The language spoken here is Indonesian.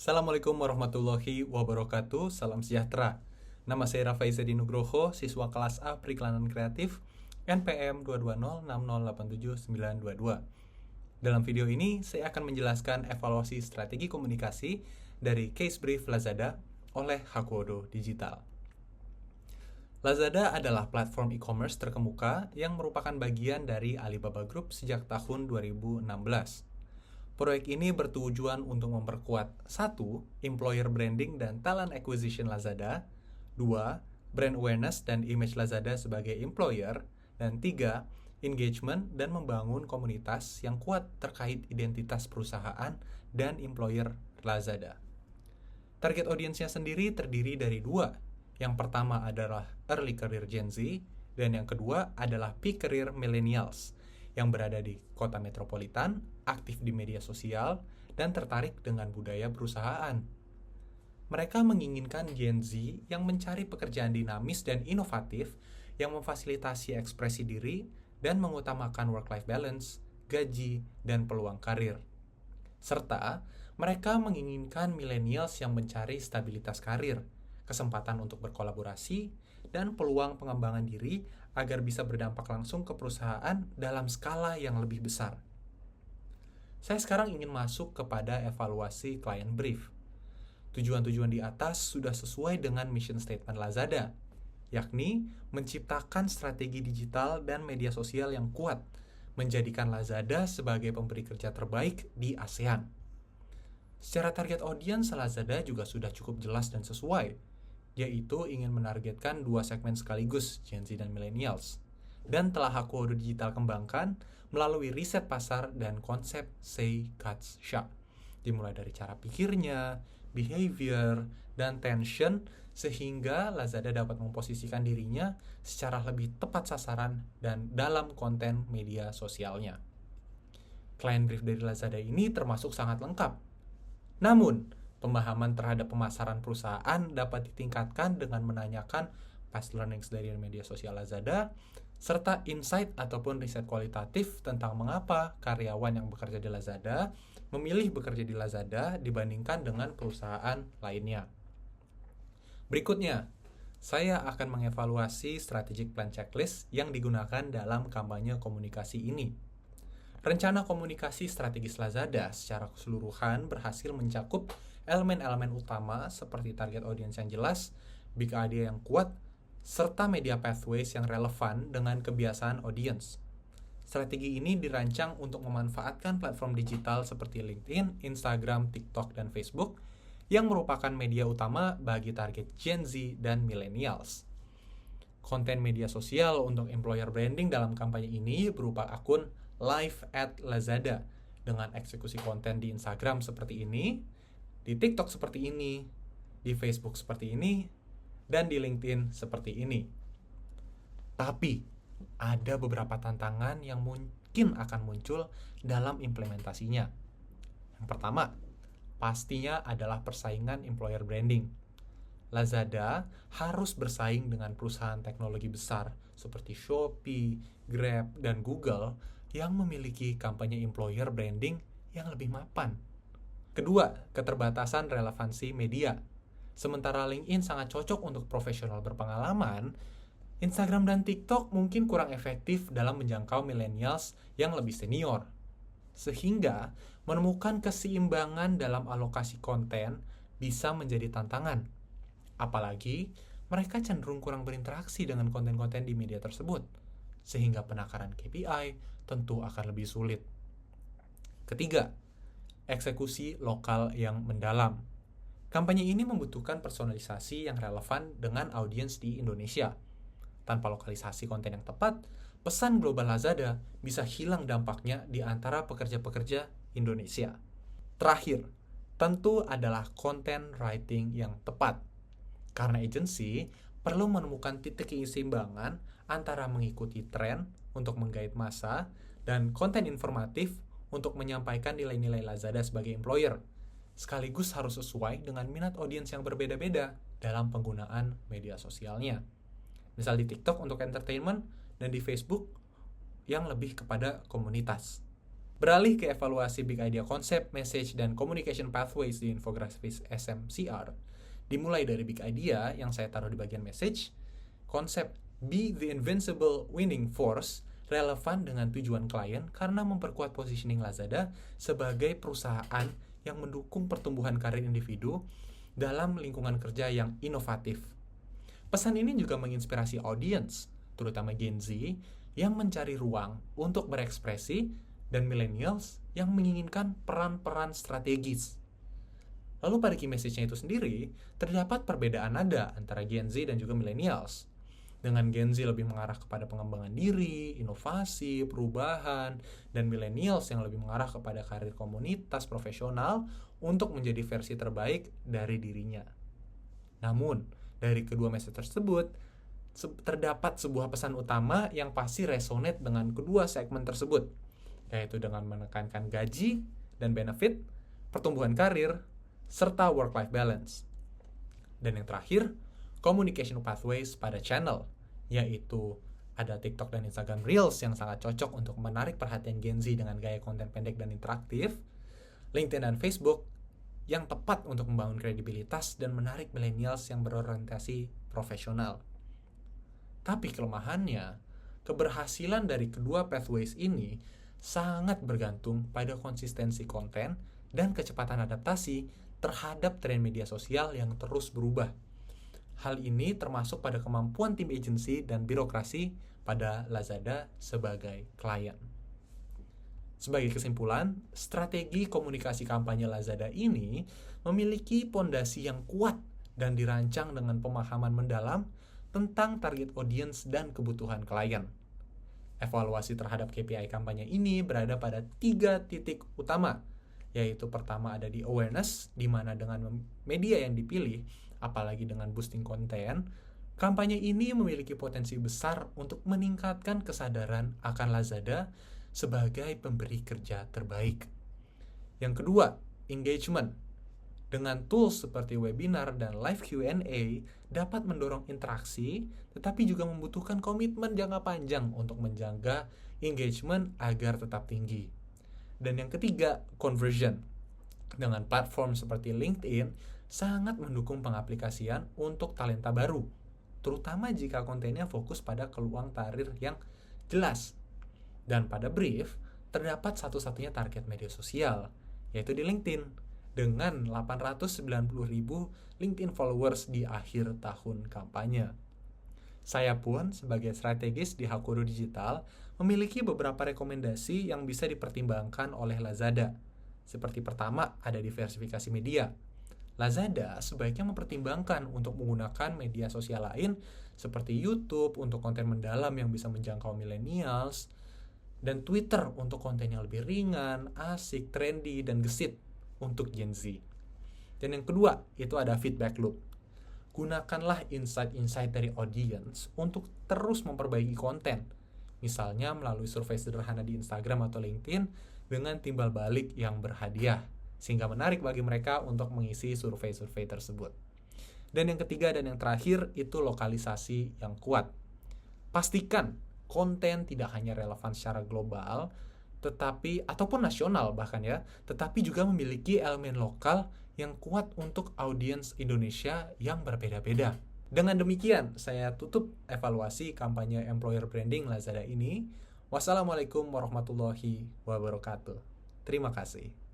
Assalamualaikum warahmatullahi wabarakatuh, salam sejahtera. Nama saya Rafaiza Dinugroho, siswa kelas A Periklanan Kreatif, NPM 22060879922. Dalam video ini, saya akan menjelaskan evaluasi strategi komunikasi dari Case Brief Lazada oleh Hakuodo Digital. Lazada adalah platform e-commerce terkemuka yang merupakan bagian dari Alibaba Group sejak tahun 2016. Proyek ini bertujuan untuk memperkuat 1. Employer branding dan talent acquisition Lazada, 2. Brand awareness dan image Lazada sebagai employer, dan 3. Engagement dan membangun komunitas yang kuat terkait identitas perusahaan dan employer Lazada. Target audiensnya sendiri terdiri dari 2. Yang pertama adalah early career Gen Z, dan yang kedua adalah peak career millennials yang berada di kota metropolitan, aktif di media sosial, dan tertarik dengan budaya perusahaan. Mereka menginginkan Gen Z yang mencari pekerjaan dinamis dan inovatif yang memfasilitasi ekspresi diri dan mengutamakan work-life balance, gaji, dan peluang karir. Serta, mereka menginginkan millennials yang mencari stabilitas karir, kesempatan untuk berkolaborasi, dan peluang pengembangan diri agar bisa berdampak langsung ke perusahaan dalam skala yang lebih besar. Saya sekarang ingin masuk kepada evaluasi client brief. Tujuan-tujuan di atas sudah sesuai dengan mission statement Lazada, yakni menciptakan strategi digital dan media sosial yang kuat, menjadikan Lazada sebagai pemberi kerja terbaik di ASEAN. Secara target audience, Lazada juga sudah cukup jelas dan sesuai, yaitu ingin menargetkan 2 segmen sekaligus, Gen Z dan Millennials. Dan telah Hakuodo Digital kembangkan melalui riset pasar dan konsep Say Cuts Shop, dimulai dari cara pikirnya, behavior, dan tension, sehingga Lazada dapat memposisikan dirinya secara lebih tepat sasaran dan dalam konten media sosialnya. Client brief dari Lazada ini termasuk sangat lengkap. Namun, pemahaman terhadap pemasaran perusahaan dapat ditingkatkan dengan menanyakan past learnings dari media sosial Lazada, serta insight ataupun riset kualitatif tentang mengapa karyawan yang bekerja di Lazada memilih bekerja di Lazada dibandingkan dengan perusahaan lainnya. Berikutnya, saya akan mengevaluasi strategic plan checklist yang digunakan dalam kampanye komunikasi ini. Rencana komunikasi strategis Lazada secara keseluruhan berhasil mencakup elemen-elemen utama seperti target audience yang jelas, big idea yang kuat, serta media pathways yang relevan dengan kebiasaan audience. Strategi ini dirancang untuk memanfaatkan platform digital seperti LinkedIn, Instagram, TikTok, dan Facebook yang merupakan media utama bagi target Gen Z dan Millennials. Konten media sosial untuk employer branding dalam kampanye ini berupa akun Live at Lazada dengan eksekusi konten di Instagram seperti ini, di TikTok seperti ini, di Facebook seperti ini, dan di LinkedIn seperti ini. Tapi, ada beberapa tantangan yang mungkin akan muncul dalam implementasinya. Yang pertama, pastinya adalah persaingan employer branding. Lazada harus bersaing dengan perusahaan teknologi besar seperti Shopee, Grab, dan Google yang memiliki kampanye employer branding yang lebih mapan. Kedua, keterbatasan relevansi media. Sementara LinkedIn sangat cocok untuk profesional berpengalaman, Instagram dan TikTok mungkin kurang efektif dalam menjangkau millennials yang lebih senior. Sehingga, menemukan keseimbangan dalam alokasi konten bisa menjadi tantangan. Apalagi, mereka cenderung kurang berinteraksi dengan konten-konten di media tersebut, sehingga penakaran KPI tentu akan lebih sulit. Ketiga, eksekusi lokal yang mendalam. Kampanye ini membutuhkan personalisasi yang relevan dengan audiens di Indonesia. Tanpa lokalisasi konten yang tepat, pesan global Lazada bisa hilang dampaknya di antara pekerja-pekerja Indonesia. Terakhir, tentu adalah content writing yang tepat. Karena agensi perlu menemukan titik keseimbangan antara mengikuti tren untuk menggait massa dan konten informatif untuk menyampaikan nilai-nilai Lazada sebagai employer, sekaligus harus sesuai dengan minat audiens yang berbeda-beda dalam penggunaan media sosialnya. Misal di TikTok untuk entertainment dan di Facebook yang lebih kepada komunitas. Beralih ke evaluasi big idea concept, message, dan communication pathways di infografis SMCR, dimulai dari big idea yang saya taruh di bagian message, konsep Be the Invincible Winning Force relevan dengan tujuan klien karena memperkuat positioning Lazada sebagai perusahaan yang mendukung pertumbuhan karir individu dalam lingkungan kerja yang inovatif. Pesan ini juga menginspirasi audiens, terutama Gen Z, yang mencari ruang untuk berekspresi dan millennials yang menginginkan peran-peran strategis. Lalu pada key message-nya itu sendiri, terdapat perbedaan nada antara Gen Z dan juga millennials. Dengan Gen Z lebih mengarah kepada pengembangan diri, inovasi, perubahan, dan millennials yang lebih mengarah kepada karir komunitas profesional untuk menjadi versi terbaik dari dirinya. Namun, dari kedua message tersebut, terdapat sebuah pesan utama yang pasti resonate dengan kedua segmen tersebut, yaitu dengan menekankan gaji dan benefit, pertumbuhan karir, serta work-life balance. Dan yang terakhir, communication pathways pada channel, yaitu ada TikTok dan Instagram Reels yang sangat cocok untuk menarik perhatian Gen Z dengan gaya konten pendek dan interaktif, LinkedIn dan Facebook yang tepat untuk membangun kredibilitas dan menarik millennials yang berorientasi profesional. Tapi kelemahannya, keberhasilan dari kedua pathways ini sangat bergantung pada konsistensi konten dan kecepatan adaptasi terhadap tren media sosial yang terus berubah. Hal ini termasuk pada kemampuan tim agency dan birokrasi pada Lazada sebagai klien. Sebagai kesimpulan, strategi komunikasi kampanye Lazada ini memiliki pondasi yang kuat dan dirancang dengan pemahaman mendalam tentang target audience dan kebutuhan klien. Evaluasi terhadap KPI kampanye ini berada pada 3 titik utama, yaitu pertama ada di awareness, di mana dengan media yang dipilih, apalagi dengan boosting konten, kampanye ini memiliki potensi besar untuk meningkatkan kesadaran akan Lazada sebagai pemberi kerja terbaik. Yang kedua, engagement. Dengan tools seperti webinar dan live Q&A dapat mendorong interaksi, tetapi juga membutuhkan komitmen jangka panjang untuk menjaga engagement agar tetap tinggi. Dan yang ketiga, conversion. Dengan platform seperti LinkedIn, sangat mendukung pengaplikasian untuk talenta baru, terutama jika kontennya fokus pada peluang karir yang jelas. Dan pada brief, terdapat satu-satunya target media sosial, yaitu di LinkedIn, dengan 890.000 LinkedIn followers di akhir tahun kampanye. Saya pun, sebagai strategis di Hakuodo Digital, memiliki beberapa rekomendasi yang bisa dipertimbangkan oleh Lazada. Seperti pertama, ada diversifikasi media. Lazada sebaiknya mempertimbangkan untuk menggunakan media sosial lain seperti YouTube untuk konten mendalam yang bisa menjangkau millennials, dan Twitter untuk konten yang lebih ringan, asik, trendy, dan gesit untuk Gen Z. Dan yang kedua, itu ada feedback loop. Gunakanlah insight-insight dari audience untuk terus memperbaiki konten. Misalnya melalui survei sederhana di Instagram atau LinkedIn dengan timbal balik yang berhadiah, sehingga menarik bagi mereka untuk mengisi survei-survei tersebut. Dan yang ketiga dan yang terakhir itu lokalisasi yang kuat. Pastikan konten tidak hanya relevan secara global, tetapi ataupun nasional bahkan ya, tetapi juga memiliki elemen lokal yang kuat untuk audiens Indonesia yang berbeda-beda. Dengan demikian, saya tutup evaluasi kampanye employer branding Lazada ini. Wassalamualaikum warahmatullahi wabarakatuh. Terima kasih.